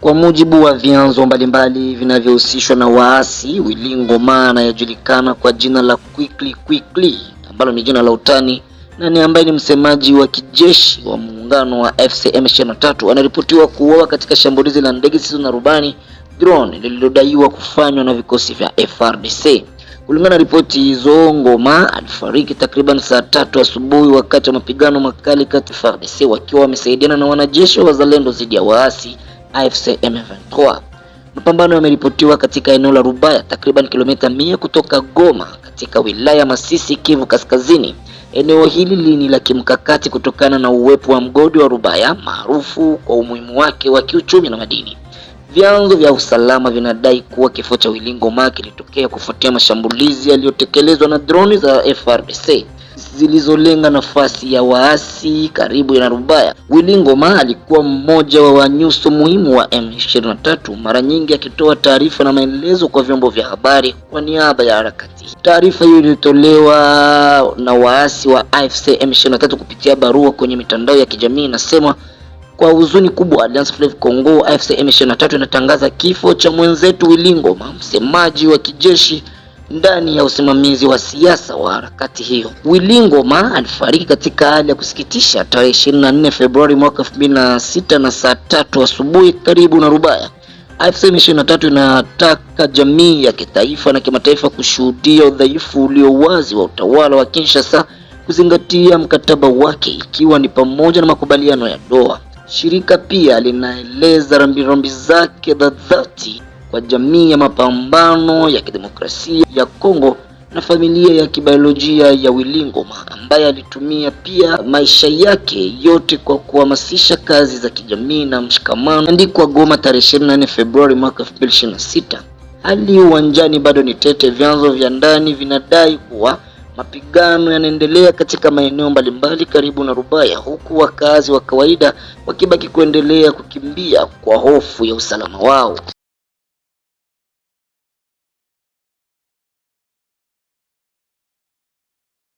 Kwa mujibu wa vyanzo mbalimbali vinavyohusishwa na waasi, Willy Ngoma anayejulikana kwa jina la Quickly ambalo ni jina la utani na ni ambaye ni msemaji wa kijeshi wa muungano wa FCM 23 anaripotiwa kuuawa katika shambulizi la ndege zisizo na rubani drone lililodaiwa kufanywa na vikosi vya FARDC. Kulingana na ripoti hizo, Ngoma alifariki takriban saa 3 asubuhi wakati wa mapigano makali kati ya FARDC wakiwa wamesaidiana na wanajeshi wa wazalendo dhidi ya waasi AFC M23. Mapambano yameripotiwa katika eneo la Rubaya, takriban kilomita 100 kutoka Goma, katika wilaya Masisi, Kivu Kaskazini. Eneo hili ni la kimkakati kutokana na uwepo wa mgodi wa Rubaya maarufu kwa umuhimu wake wa kiuchumi na madini. Vyanzo vya usalama vinadai kuwa kifo cha Willy Ngoma kilitokea kufuatia mashambulizi yaliyotekelezwa na droni za FARDC zilizolenga nafasi ya waasi karibu na Rubaya. Willy Ngoma alikuwa mmoja wa wanyuso muhimu wa M23, mara nyingi akitoa taarifa na maelezo kwa vyombo vya habari kwa niaba ya harakati. Taarifa hiyo ilitolewa na waasi wa AFC M23 kupitia barua kwenye mitandao ya kijamii. Inasema, kwa huzuni kubwa, Alliance Fleuve Congo AFC M23 inatangaza kifo cha mwenzetu Willy Ngoma, msemaji wa kijeshi ndani ya usimamizi wa siasa wa harakati hiyo. Willy Ngoma alifariki katika hali ya kusikitisha tarehe 24 Februari mwaka 2006 na saa 3 asubuhi karibu na Rubaya. AFC M23 inataka jamii ya kitaifa na kimataifa kushuhudia udhaifu ulio wazi wa utawala wa Kinshasa, kuzingatia mkataba wake ikiwa ni pamoja na makubaliano ya Doha. Shirika pia linaeleza rambirambi zake za dhati kwa jamii ya mapambano ya kidemokrasia ya Kongo na familia ya kibiolojia ya Willy Ngoma ambaye alitumia pia maisha yake yote kwa kuhamasisha kazi za kijamii na mshikamano. Andikwa Goma tarehe 24 Februari mwaka 2026. Hali uwanjani bado ni tete. Vyanzo vya ndani vinadai kuwa mapigano yanaendelea katika maeneo mbalimbali karibu na Rubaya, huku wakazi wa kawaida wakibaki kuendelea kukimbia kwa hofu ya usalama wao.